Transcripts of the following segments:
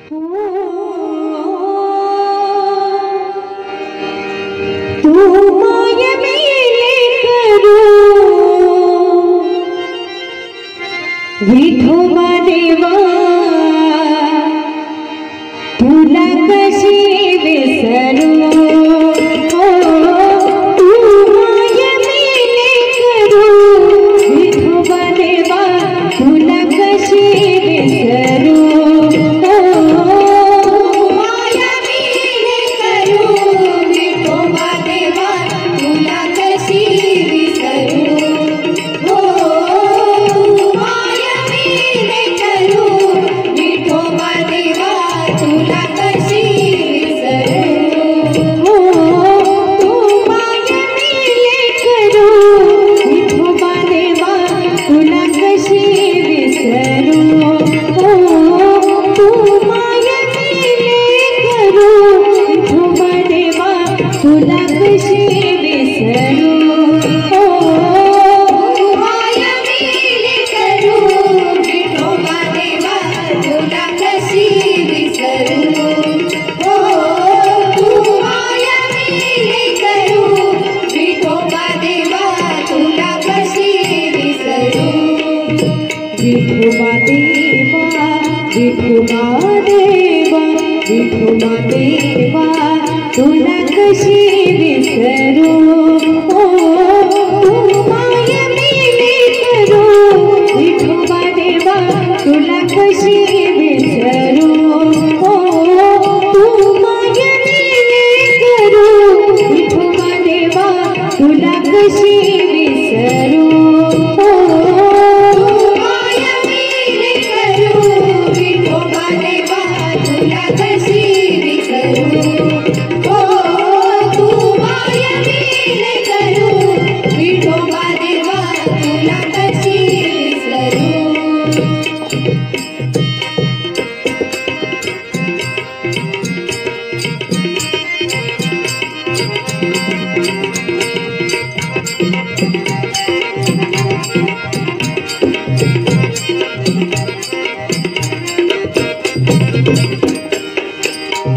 तू माया मेले करू विठोबा देवा तुला कशी विसरू तू माया मेले करू विठोबा देवा तुला कशी विसरू विठोबा देवा विठोबा देवा विठोबा देवा तुला कशी विसरू तू माया मेले करू विठोबा देवा तुला कशी विसरू तू माया मेले करू विठोबा देवा तुला कशी विसरू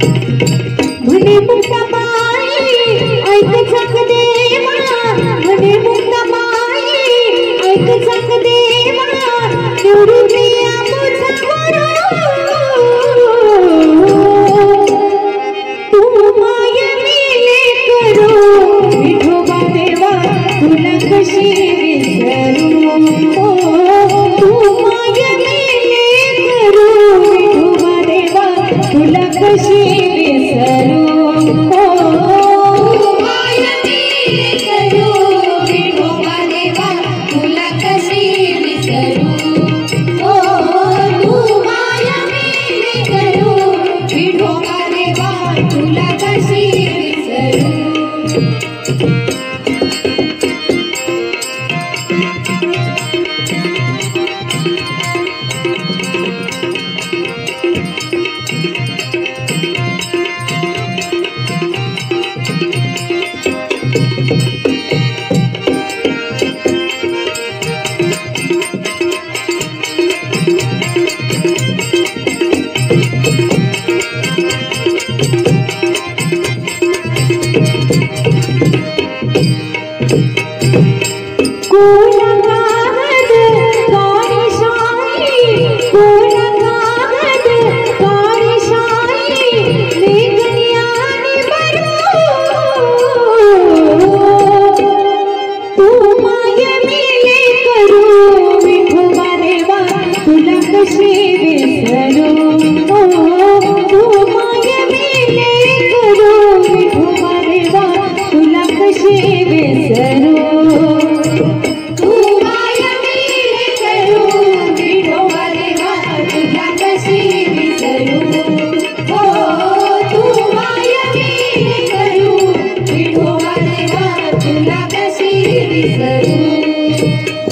म्हणे मुक्ताबाई ऐक सांग देवा म्हणे मुक्ताबाई ऐक सांग देवा निवृत्ती आमचा तू माया मेले करू विठोबा देवा तुला कशी विसरू तू माया मेले करू विठोबा देवा तुला कशी विसरू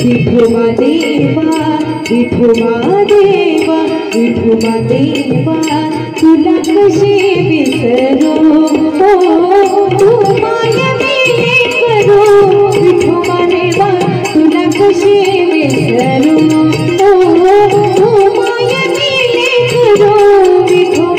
विठोबा देवा विठोबा देवा विठोबा देवा तुला कशी विसरू तू माया मेले करू विठोबा देवा तुला कशी विसरू तू माया मेले करू विठोबा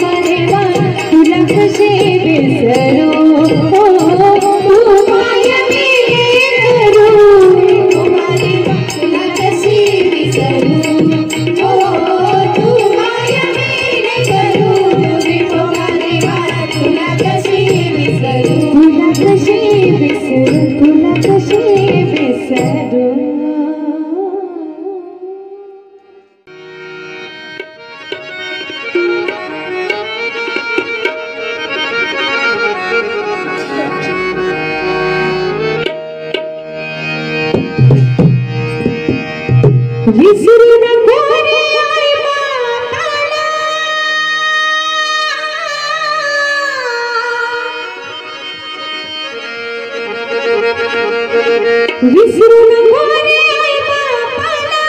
विसरू नको रे आई बापाला,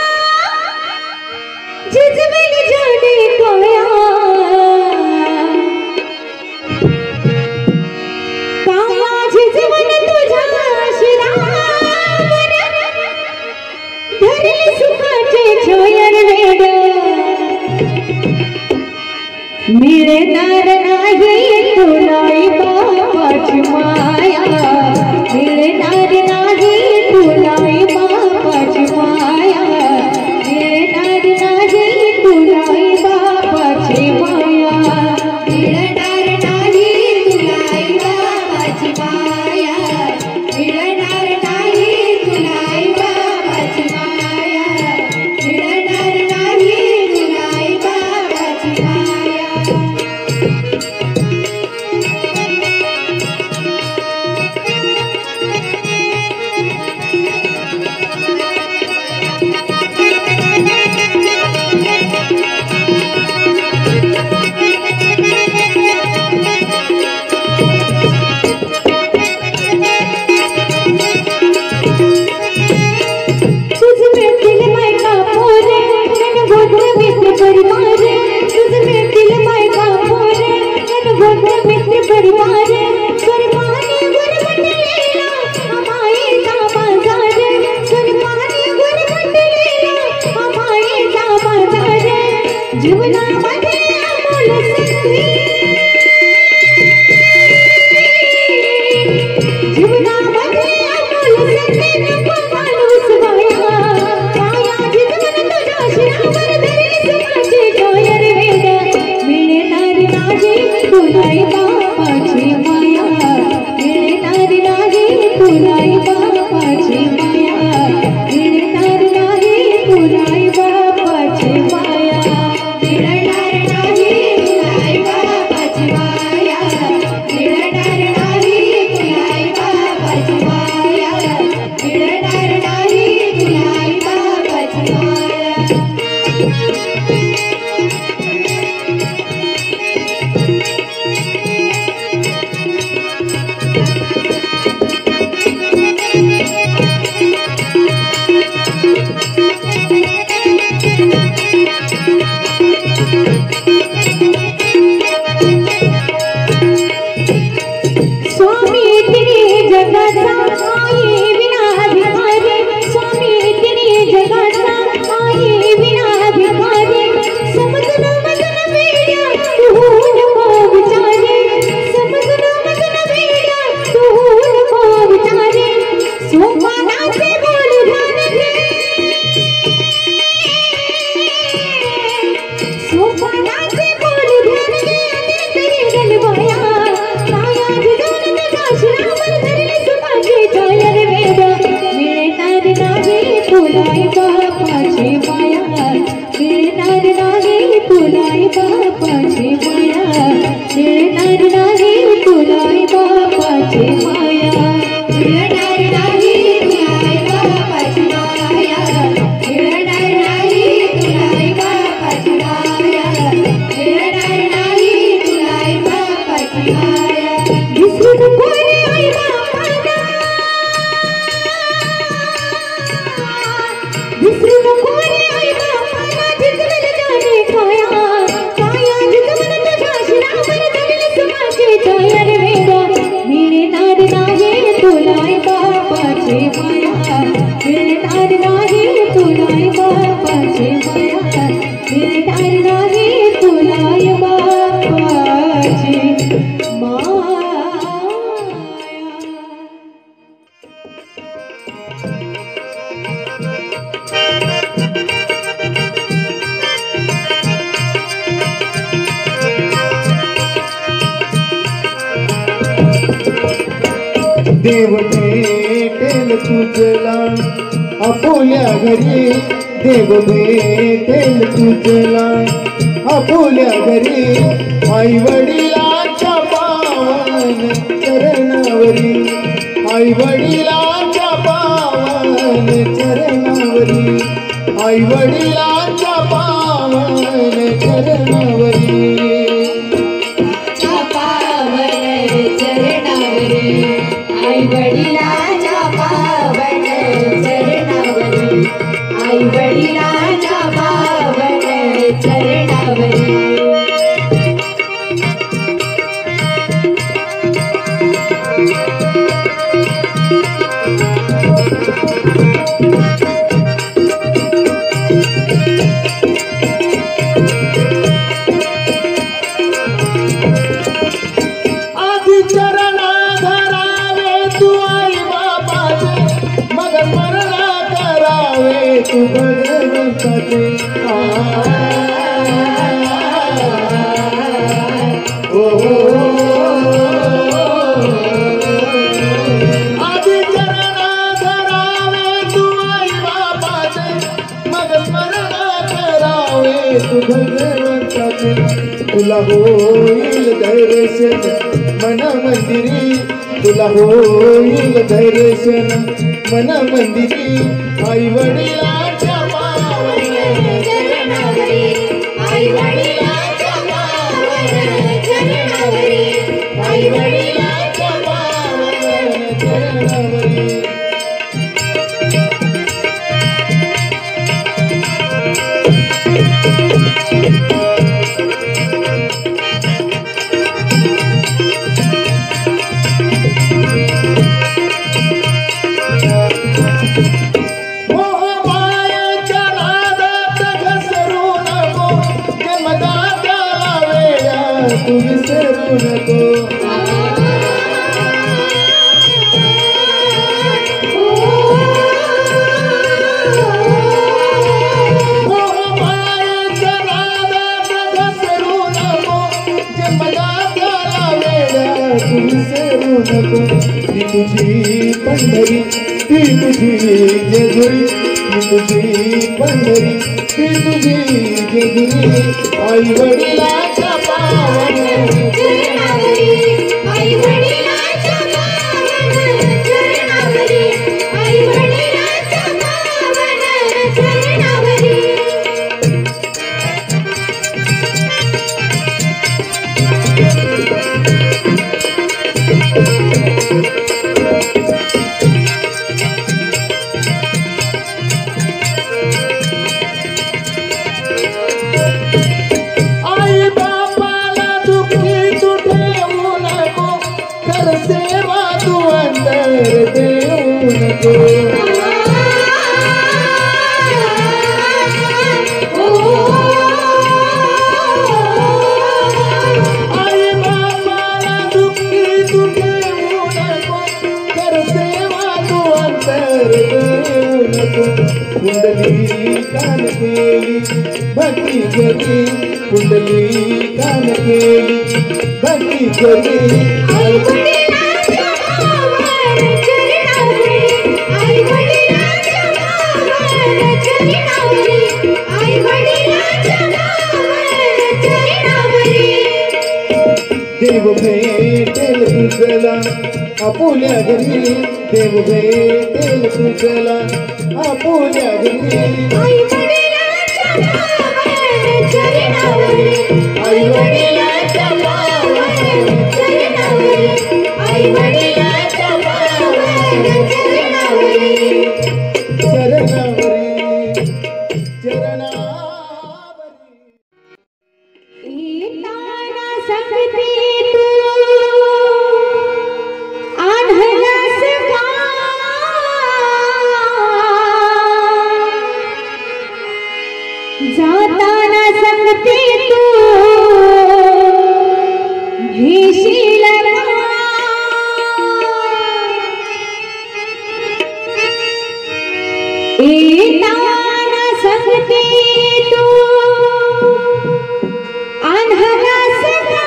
जिजवेल जाने कोया काया जिजवल तुझ्या शिरावर धरले सुखाचे छायर वेड मिळणार नाही तुला बापाची माया मिळणार नाही तुला बापाची माया मिळणार नाही तुला बापाची माया मिळणार नाही तुला बापाची माया मिळणार नाही तुला बापाची माया मिळणार नाही तुला बापाची माया देव भेटेल तुझला आपुल्या घरी, देव भेटेल तुझला आपुल्या घरी, आई वडिलांच्या पावन चरणावरी, आई वडिलांच्या पावन चरणावरी, आई वडिलांच्या पावन चरणावरी, आई वडिलांच्या पावन तुला होईल दर्शन मन मंदिरी, तुला होईल दर्शन मन मंदिरी. आई वडिलांच्या पावन चरणावरी, आई वडिलांच्या पावन चरणावरी, आई वडिलांच्या पावन चरणावरी. तू विसरू नको. मायेच्या नादात घसरू नको, जन्मदात्याला वेड्या तू विसरू नको. ती तुझी पंढरी, ती तुझी जेजुरी, ती तुझी पंढरी, ती तुझी जेजुरी. आई वडिलांच्या पावन चरणावरी, आई वडिलांच्या पावन चरणावरी, आई वडिलांच्या पावन चरणावरी. आई बापाला दुःखी तू ठेवू नको, कर सेवा तू अंतर देऊ नको. आई बापाला दुःखी तू ठेवू नको, कर सेवा तू अंतर देऊ नको. कुंडली कान केली भक्ती केली, कुंडली कान केली भक्ती केली. आई वडिलांच्या पावन चरणावरी, आई वडिलांच्या पावन चरणावरी, आई वडिलांच्या पावन चरणावरी. देव भेटेल तुझला आपुल्या घरी, देव भेटेल तुझला आपुल्या घरी. आई वडिलांच्या पावन चरणावरी, आई वडिलांच्या पावन चरणावरी, आई वडिलांच्या पावन चरणावरी. चरणावरी चरणावरी. येताना सांगते तू आढळलास का, जाताना सांगते तू घेशील का. येताना सांगते तू आढळलास का,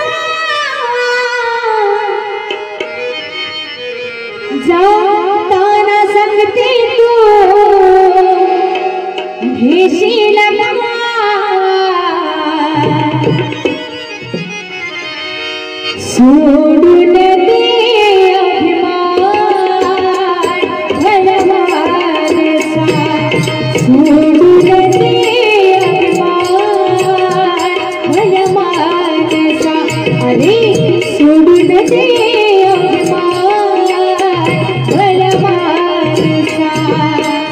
जाताना सांगते तू घेशील का. सोडून दे अभिमान भलमानसा, सोडून दे अभिमान भलमानसा. अरे सोडून दे अभिमान भलमानसा,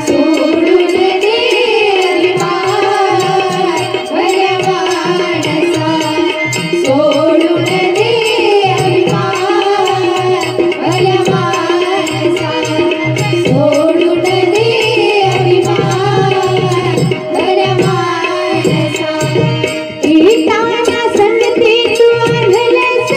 सोडून दे अभिमान भलमानसा, सोडून दे अभिमान भलमानसा, सोडून दे अभिमान भलमानसा. येताना सांगते तू आढळलास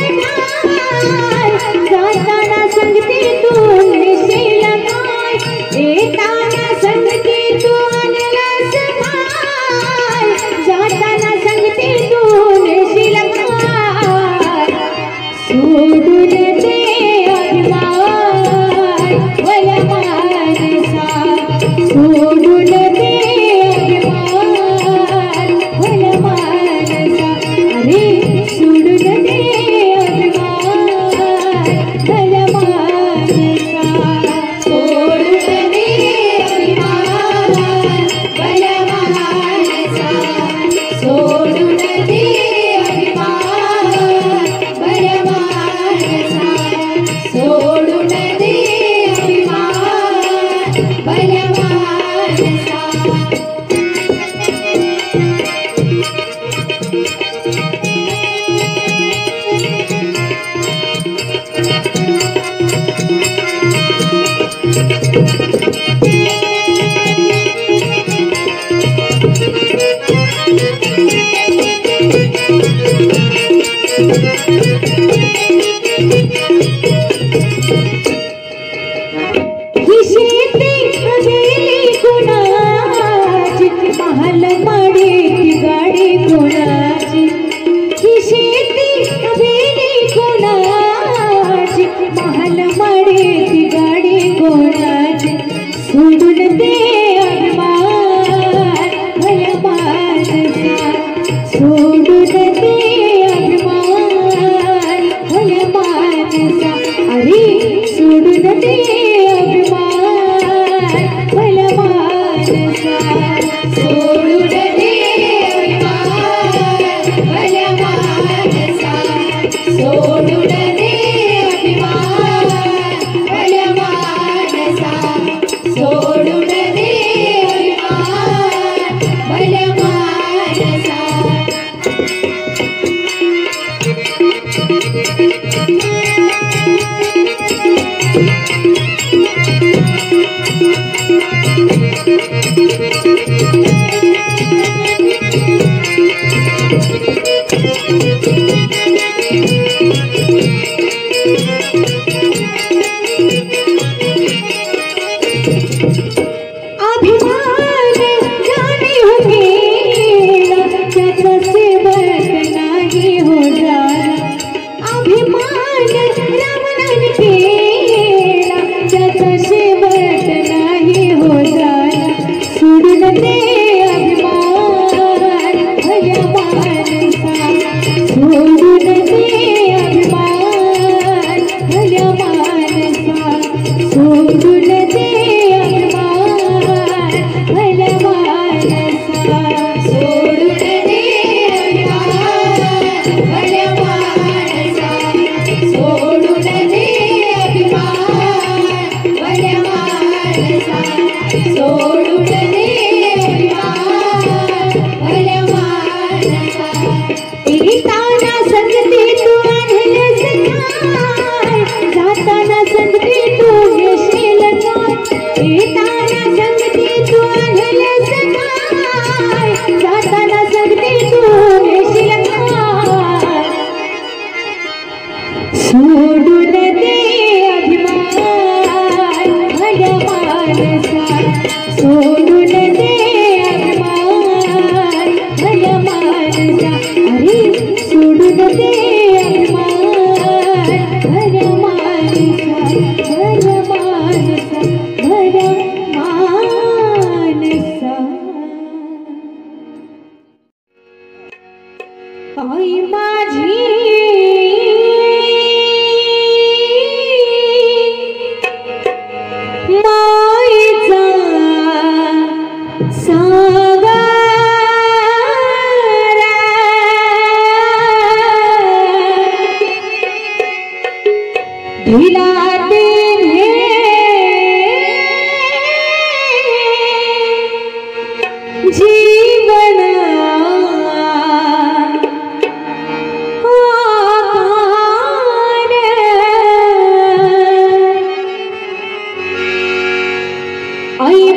आई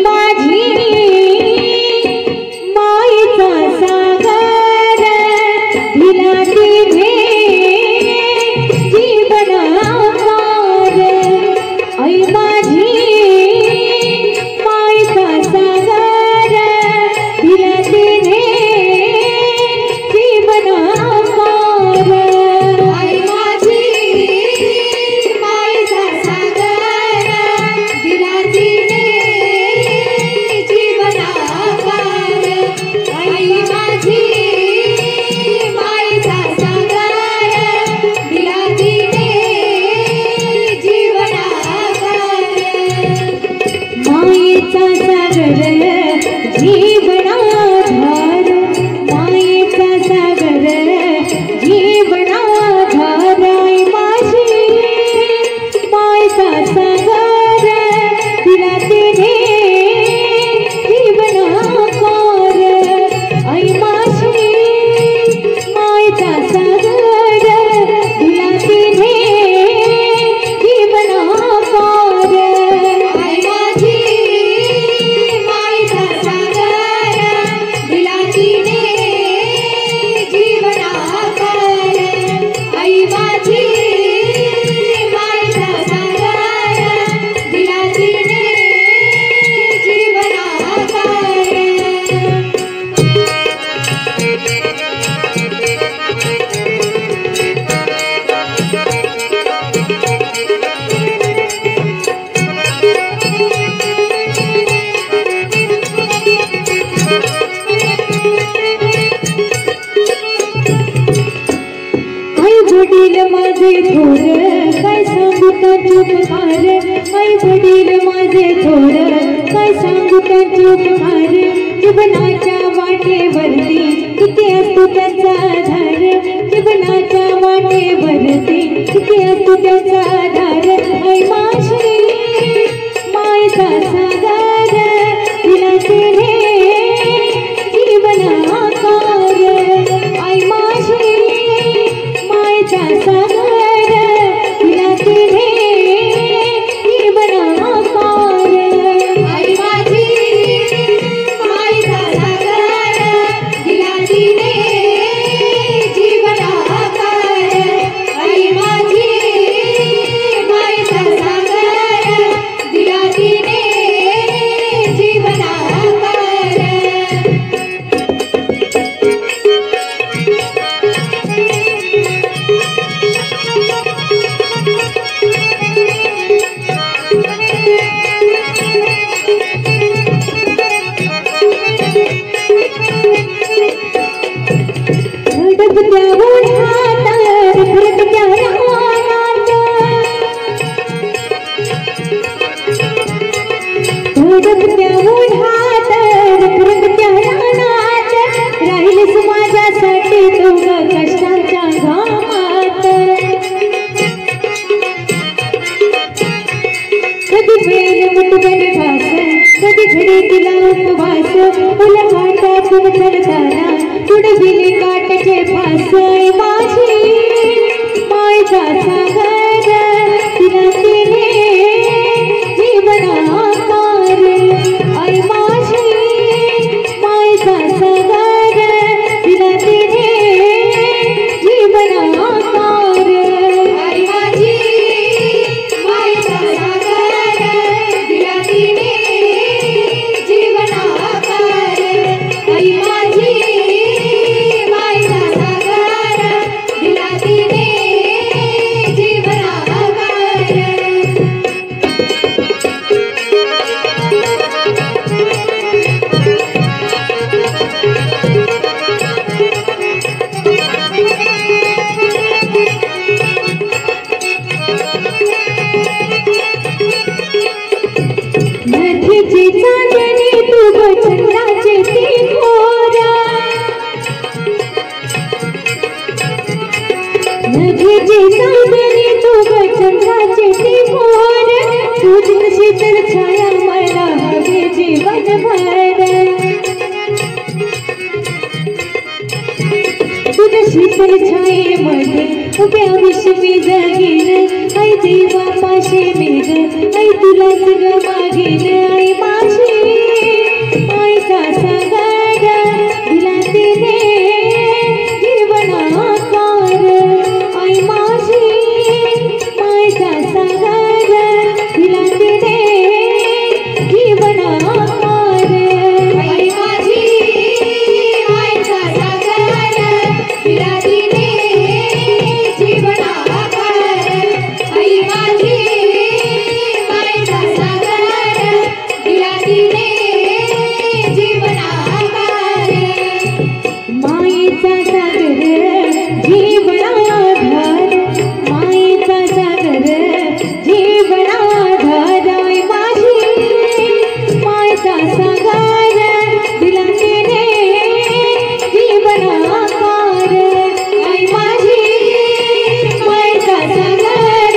माझी माईचा सागर वडील माझे थोर काय सांगू त्यांचे उपकार आई वडील माझे थोर काय सांगू त्यांचे उपकार जीवनाच्या वाटेवरती किती असतो त्यांचा आधार जीवनाच्या वाटेवरती किती असतो त्यांचा आधार आई माझी मायेचा सागर दिला तिने जीवन आकार आई माझी मायेचा सागर दिला तिने जीवन आकार आई माझी मायेचा सागर दिला तिने जीवन आकार आई माझी मायेचा सागर दिला तिने जीवन आकार धडकत्या ओढ्यात फरकत्या रानात धडकत्या ओढ्यात फरकत्या रानात राहिलीस माझ्यासाठी तू कष्टाच्या घामात कधी वेळ मुठभर भास कधी घडी तिला उपवास तुला घाटातून चलताना तुडविले काटचे फास माझी मायेचा सागर तिला तिने जीवन आकार आई माझी मायेचा सागर तिला तिने जीवन आकार आई माझी मायेचा सागर दिला तिने जीवन आकार आई माझी मायेचा सागर दिला तिने जीवन आकार नदीची चांदणी तू ग चंद्राचे ती खोरा नदीची चांदणी तू ग चंद्राचे ती खोर तुझी शीतल छाया मला हवी जीवनभर तुझ्या शीतल छायेमध्ये उभ्या विश्वी जगीन आई देवापाशी मी ग आई तुलाच ग मागीन आई माझी मायेचा सागर दिला तिने जीवन आकार आई माझी मायेचा सागर दिला तिने जीवन आकार आई माझी मायेचा सागर दिला तिने जीवन आकार आई माझी मायेचा सागर दिला तिने जीवन आकार मायेचा सागर जीवन आधार मायेचा सागर जीवन आधार आई माझी मायेचा सागर दिला तिने जीवन आकार आई माझी मायेचा सागर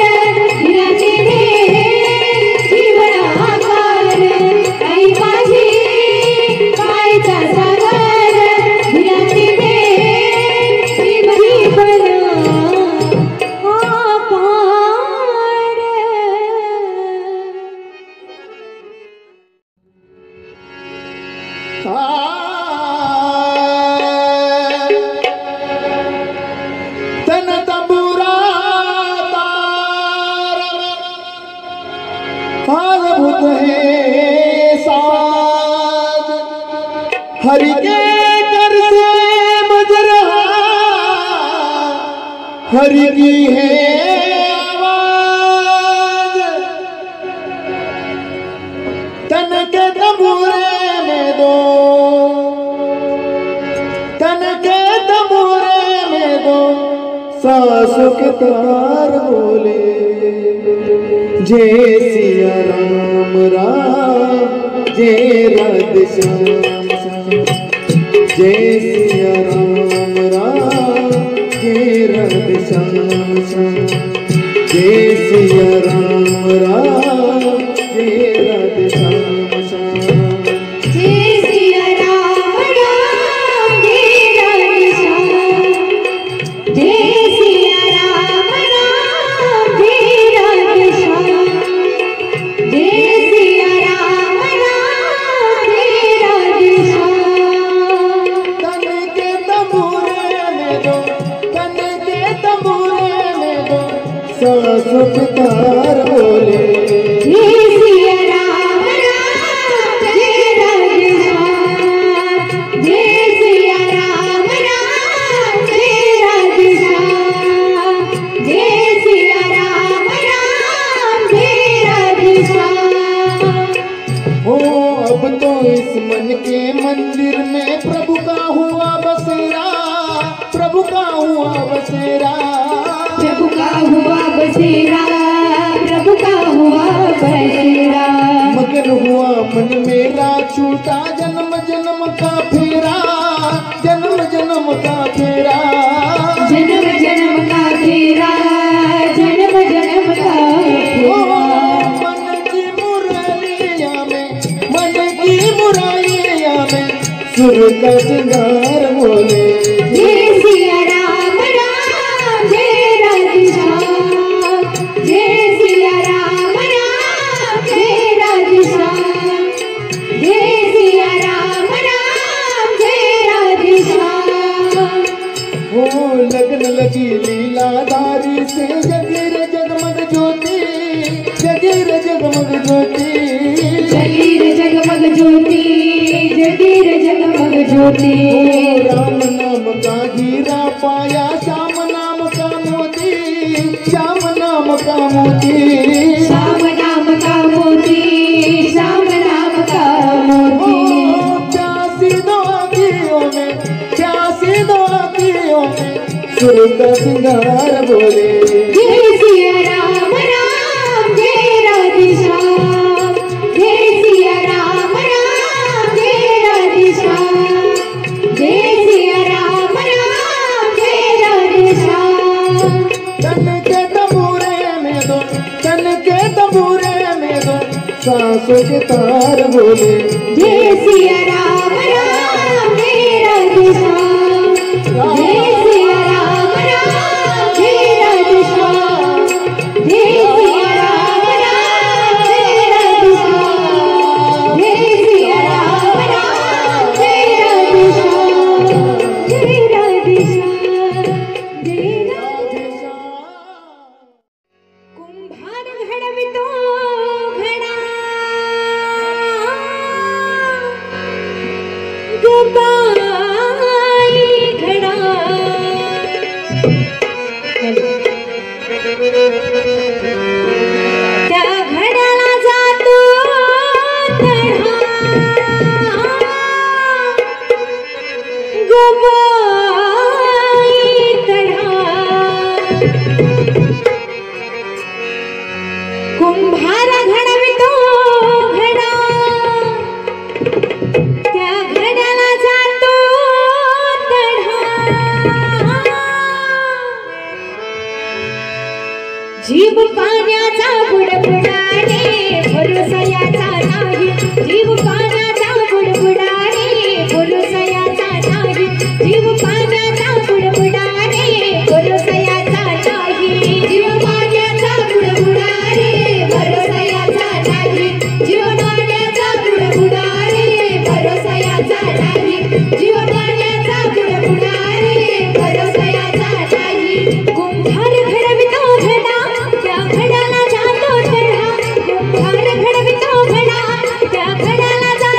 दिला तिने जीवन आकार आई माझी मायेचा सागर दिला तिने जीवन तन तंबुरा तार हालभूत है साद हरि के कर से बज रहा हरि की है आवाज तन के तंबूरे में दो तन के तंबूरे में दो सा सासों के तार बोले जय सिया राम राम जय राधे श्याम श्याम जय सिया राम राम जय राधे श्याम श्याम जय सिया राम राम जय राधे श्याम श्याम जय सिया राम राम जय राधे श्याम जय सिया राम राम जय राधे श्याम जय सिया राम राम जय राधे श्याम तन के तंबूरे में दो तन के तंबूरे में दो सासों के तार बोले जय सिया राम राम जय राधे श्याम जय सिया राम राम जय राधे श्याम जय सिया राम राम जय राधे श्याम हो अब तो इस मन के मंदिर में प्रभु का हुआ बसेरा प्रभु का हुआ बसेरा प्रभु का हुआ बसेरा प्रभु का हुआ बसेरा मगन हुआ मन मेरा छूटा जन्म जन्म का फेरा जन्म जन्म का फेरा जन्म जन्म का फेरा जन्म जन्म का फेरा मन की मुरलिया में मन की मुरलिया में सुर का सिंगार बोले जय सिया राम राम जय राधे श्याम जय सिया राम राम जय राधे श्याम जय सिया राम राम जय राधे श्याम हो लगन लगी लीलाधारी से जगीर जगमग ज्योति जगीर जगमग ज्योति जगीर जगमग ज्योति जगीर जगमग ज्योति राम नाम का हीरा पाया श्याम नाम का मोती श्याम नाम का मोती श्याम नाम का मोती श्याम नाम का मोती प्यासी दो आँखियों में प्यासी दो आँखियों में सुर का सिंगार बोले जय सिया राम राम जय राधे श्याम जय सिया राम राम जय राधे श्याम जय सिया राम राम जय राधे श्याम तन के तंबूरे में दो तन के तंबूरे में दो सासों के तार बोले जय सिया राम राम जय राधे श्याम जय सिया राम राम जय राधे श्याम जय सिया राम राम जय राधे श्याम जय सिया राम राम जय राधे श्याम जय राधे श्याम जय राधे कुंभार घडवितो घडा गोपाई घडा त्या घड्याला जातो तढा गोपाई तढा कुंभार घडवितो घडा त्या घड्याला जातो तढा जीव पाण्याचा बुडबुडाने भरोसा याचा नाही जीव पाण्याचा बुडबुडाने भरोसा याचा नाही जीव पाण्याचा बुडबुडाने भरोसा याचा नाही जीव पाण्याचा बुडबुडाने भरोसा याचा नाही जीव पाण्याचा बुडबुडाने भरोसा याचा नाही जीव पाण्याचा बुडबुडाने भरोसा याचा नाही कुंभार घडवितो घडा त्या घड्याला जातो तढा कुंभार घडवितो घडा त्या घड्याला जातो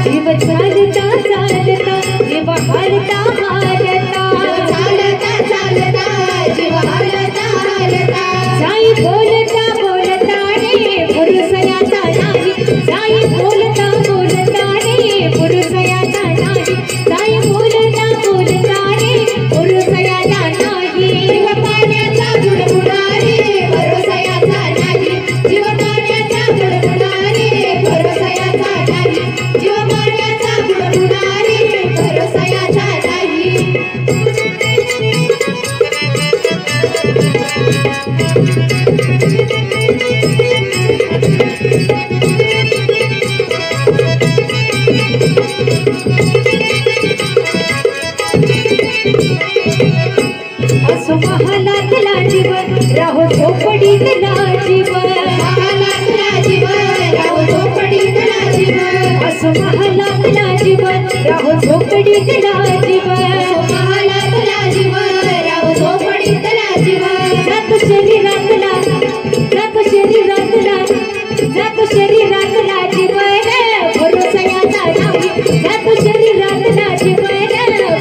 जीव चालता चालता जीव हालता हालता चालता चालता जीव हालता हालता साई बोलता बोलता रे पुरुषयाचा नाही साई बोलता बोलता रे पुरुषयाचा नाही साई बोलता बोलता रे पुरुषयाचा नाही जीव पाण्याचा बुडबुडा रे भरोसयाचा नाही जीव पाण्याचा बुडबुडा रे भरोसयाचा नाही जीव पाण्याचा बुडबुडा रे भरोसयाचा नाही असो महालातला जीवन राहो झोपडीतला जीवन महालातला जीवन राहो झोपडीतला जीवन असो महालातला जीवन राहो झोपडीतला जीवन महालातला जीवन राहो झोपडीतला जीवन जातो शरीरातला जातो शरीरातला जातो शरीरातला जीवन भरोसयाचा नाही जातो शरीरातला जीवन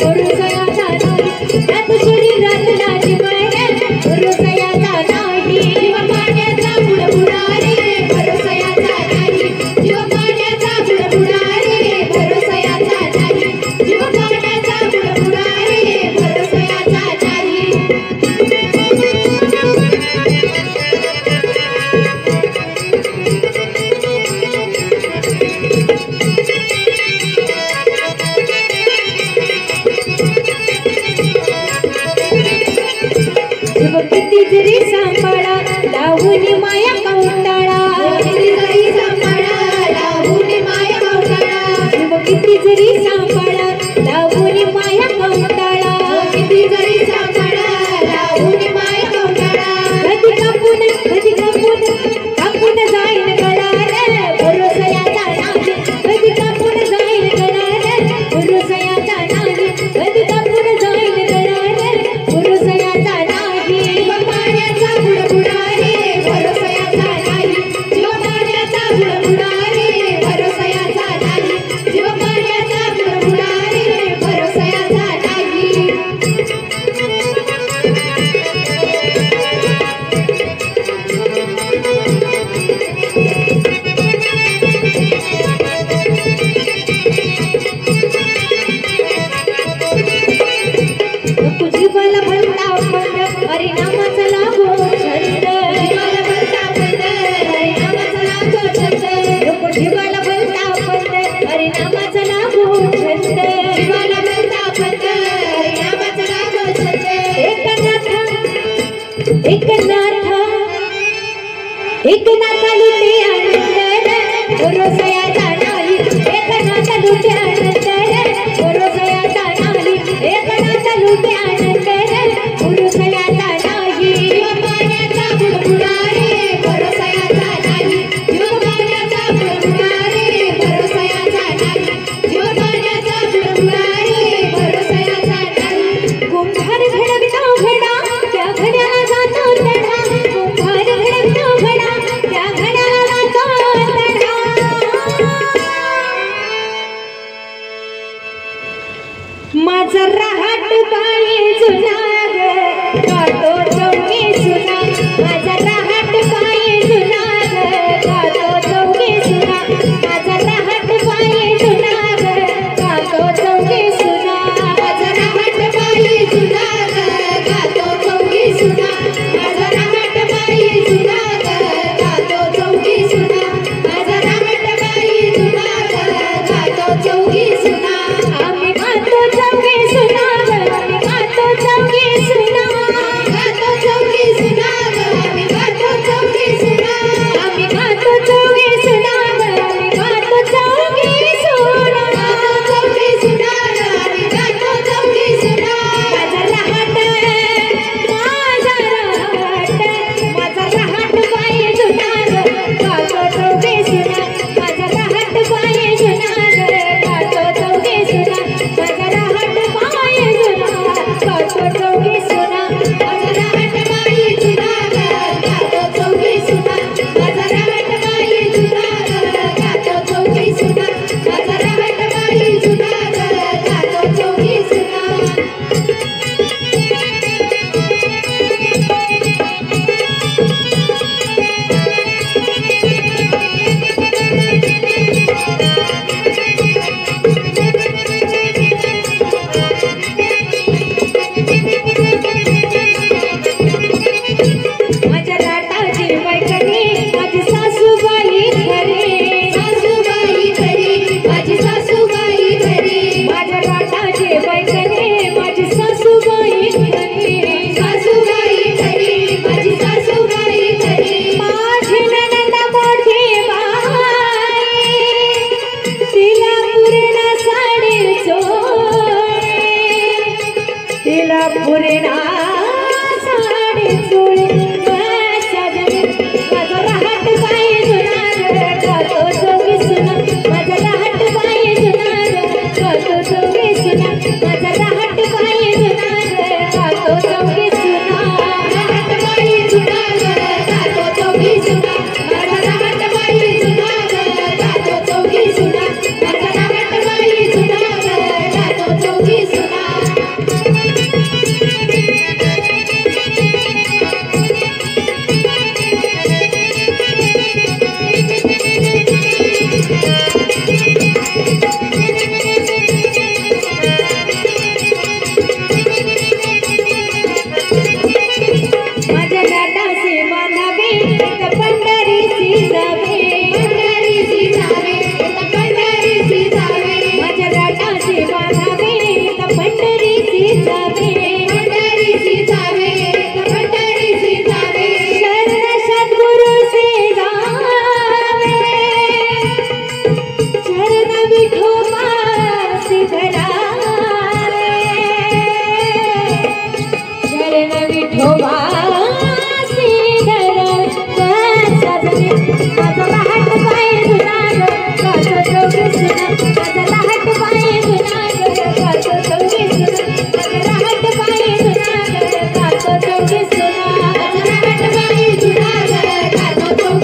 भरोसयाचा नाही जातो शरीरातला जीवन भरोसयाचा नाही जीव पाण्याचा बुडबुडा रे भरोसयाचा नाही जीव पाण्याचा बुडबुडा रे भरोसयाचा नाही जीव पाण्याचा बुडबुडा रे भरोसयाचा नाही जीव किती जरी सांभाळा लावून माया कौंडाळा किती जरी सांभाळा लावून माया कौटाळा जीव किती जरी सांभाळा लावून माया कौंडाळा किती जरी सांभाळा लावून माया कौटाळा कधी कापून कापून जाईन गळा रे भरोसयाचा नाही कधी कापून जाईन गळा रे भरोसयाचा नाही कधी कापून जाईन गळा रे भरोसयाचा नाही जीव पाण्याचा बुडबुडा रे भरोसयाचा नाही जीव पाण्याचा बुडबुडा रे भरोसयाचा नाही जीव पाण्याचा बुडबुडा रे भरोसयाचा नाही नको जीवाला भरता पण हरिनामाचा लागो छंद जीवाला भरता पंत हरिनामाचा लागतो छंद नको जीवाला भरता पण हरिनामाचा लागो छंद जीवाला भरता पंत हरिनामाचा लागतो छंद एकनाथ लुटे आनंद भरोसयाचा नाही एकनाथ लुटे आनंद भरोसयाचा नाही एकनाथ लुटे आनंद भरोसयाचा नाही जीव पाण्याचा बुडबुडा रे भरोसयाचा नाही जीव पाण्याचा बुडबुडा रे भरोसयाचा नाही जीव पाण्याचा बुडबुडा रे भरोसयाचा नाही कुंभार घडवतो घडा त्या घड्याला जातो तडा कुंभार घडवतो घडा त्या घड्याला जातो तडा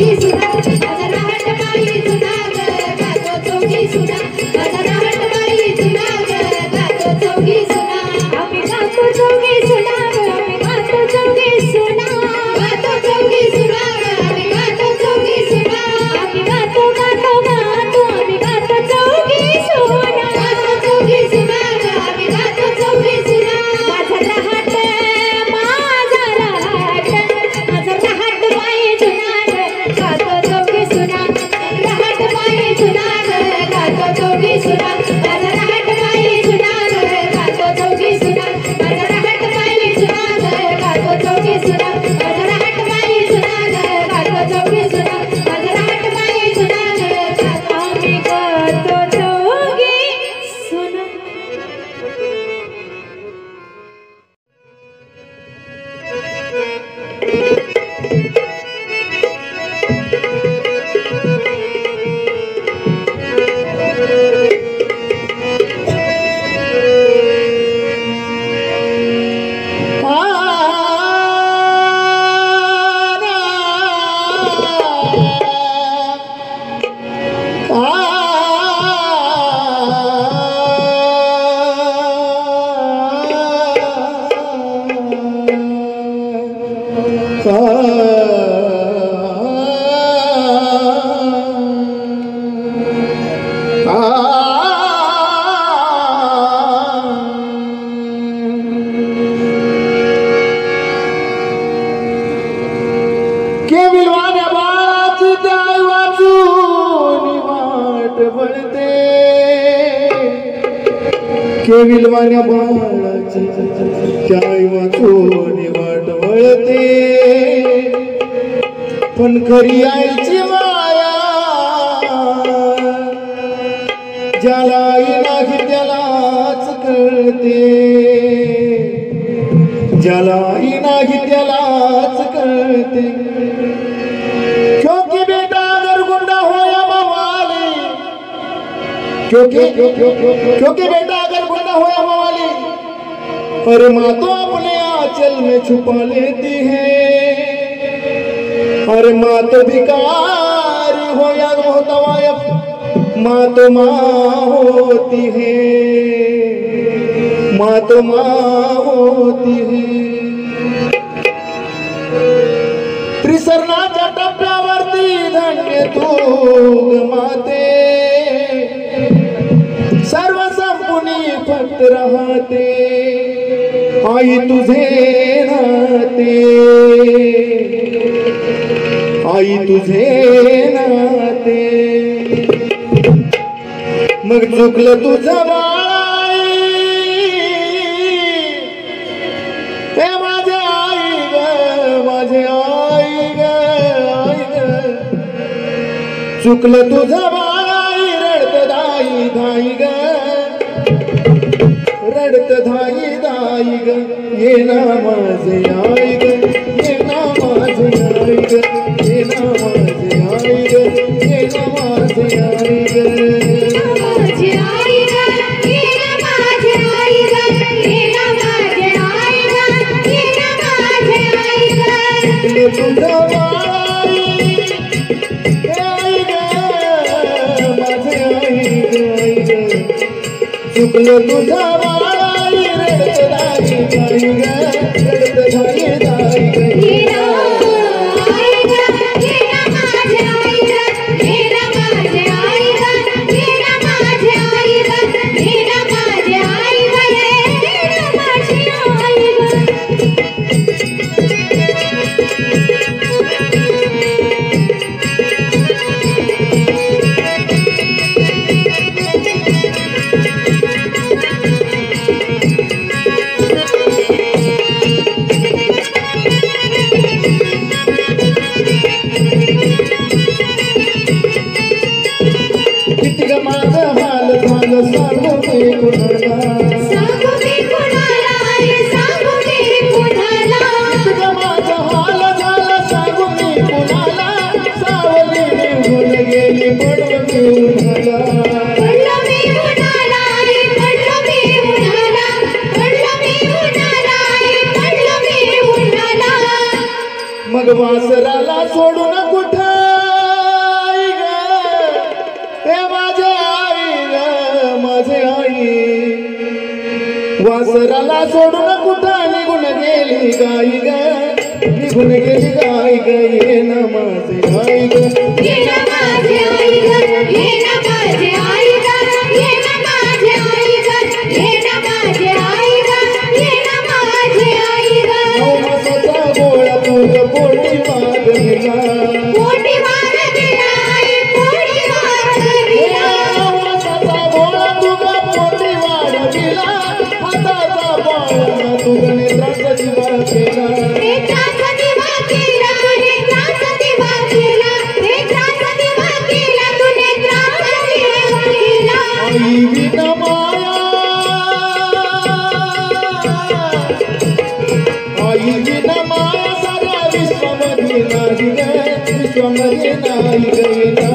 चौघी सुना माझा रहाट बाई जुना ग गातो चौघी सुना माझा रहाट बाई जुना ग गातो चौघी सुना आम्ही गातो चौघी सुना ग आम्ही गातो चौघी सुना गातो चौघी सुना ग आम्ही गातो चौघी सुना आम्ही गातो गातो गातो आम्ही गातो चौघी सुना गातो चौघी सुना ग आम्ही गातो चौघी सुना माझा रहाट बाई जुना ग गातो चौघी सुना रहाट बाई जुना ग गातो चौघी सुना माझा रहाट बाई जुना ग गातो चौघी सुना माझा रहाट बाई जुना ग गातो चौघी सुना माझा रहाट बाई जुना ग गातो चौघी सुना माझा रहाट बाई जुना ग गातो आम्ही गातो चौघी सुना केविलवाण्या बाळाची जाय वाचून वाट बळते केविलवाण्या बाळाची जाय वाचून वाट बळते पण खरी आईची माया ज्याला आई नाही त्यालाच कळते ज्याला आई नाही त्यालाच कळते क्योंकि बेटा अगर गुंडा हो या मवाली क्योंकि बेटा अगर गुंडा हो या मवाली अरे माँ तो अपने आंचल में छुपा लेती है अरे माँ तो भिखारी हो या मोहतवायफ माँ तो माँ होती है माँ तो माँ होती है त्रिसरणाच्या टप्प्यावरती धन्य तू गमाते सर्व संपुनी फक्त राहते आई तुझे नाते आई तुझे नाते मग चुकलं तुझं बाळाई हे माझे आई ग माझे आई ग आई ग चुकलं तुझं बाळाई रडत दाई धाई ग रडत धाई दाई ग ये ना माझे आई ग ये ना माझे आई ग ये ना माझे आई ग ये ना माझे आई ग माझी आई ग ये ना माझी आई ग ये ना माझी आई ग ये ना माझी आई ग तुझं बाळाई हे आई ग माझे आई ग आई ग चुकलं तुझं बाळाई रडत दाई दाई ग रडत दाई दाई ग ये ना आई ग ये ना माझी आई ग ये ना माझी आई ग ये ना माझी आई ग ये ना माझी आई ग ये ना माझी आई ग किती ग माझं हाल झालं सांगू मी कुणाला सांगू मी कुणाला आई सांगू मी कुणाला किती ग माझं हाल झालं सांगू मी कुणाला सावली निघून गेली पडून मी उन्हाला पडलो मी उन्हाला आई पडलो मी उन्हाला पडलो मी उन्हाला आई पडलो मी उन्हाला मग वासराला सोडून कुठं वासराला सोडून कुठं निघून गेली गाई ग निघून गेली गाई ग ये ना माझे आई ग ये ना माझे आई ग ये ना माझे आई ग ये ना माझे आई ग ये ना माझे आई ग ये ना माझे आई ग नवसाचा गोळा तुझ पोटी मागविला पोटी मागविला आई पोटी मागविला नवसाचा गोळा तुझ पोटी वाढविला हाताचा बाळा तुझ नेत्राचा दिवा केला नेत्राचा दिवा केला नेत्राचा दिवा केला नेत्राचा दिवा केला तू नेत्राचा दिवा केला आई विना माया आई विना माया साऱ्या विश्वामध्ये नाही ग विश्वामध्ये नाही ग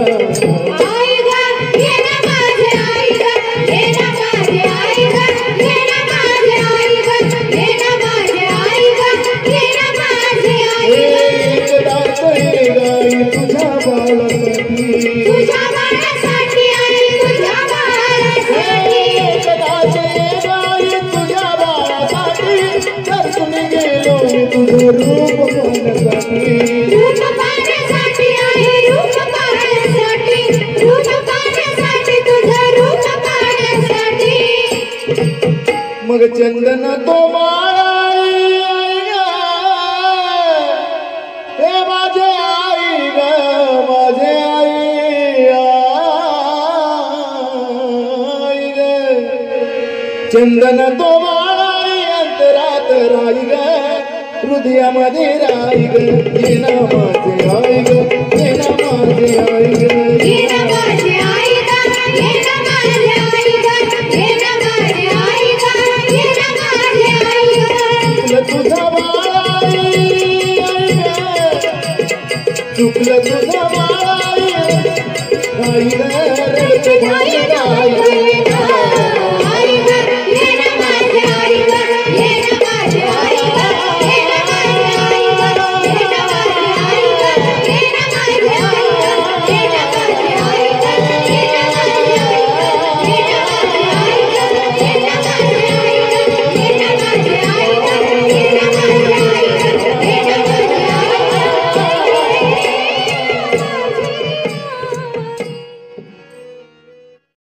आई ग ये ना माझे आई ग ये ना माझे आई ग ये ना माझे आई ग ये ना माझे आई ग ये ना माझे आई ग एकदाच ये गाई तुझ्या बाळासाठी तुझ्या बाळासाठी आई तुझ्या बाळासाठी एकदाच ये गाई तुझ्या बाळासाठी दर्शन गेलो मी तुझं रूप पाहण्यासाठी रूप पाहण्यासाठी आई रूप पाहण्यासाठी रूप पाहण्यासाठी तुझं रूप पाहण्यासाठी मग चंदन तो माळाई हे माझे आई ग माझे आई आई ग चंदन तो माळाई अंतरात राई ग हृदयामध्ये राई ग ये ना माझे आई ग ये ना माझे आई ग ये ना माझे आई ग ये ना माझे आई ग ये ना माझे आई ग ये ना माझे आई ग तुझा बाळाई आई ग चुकलं तुझा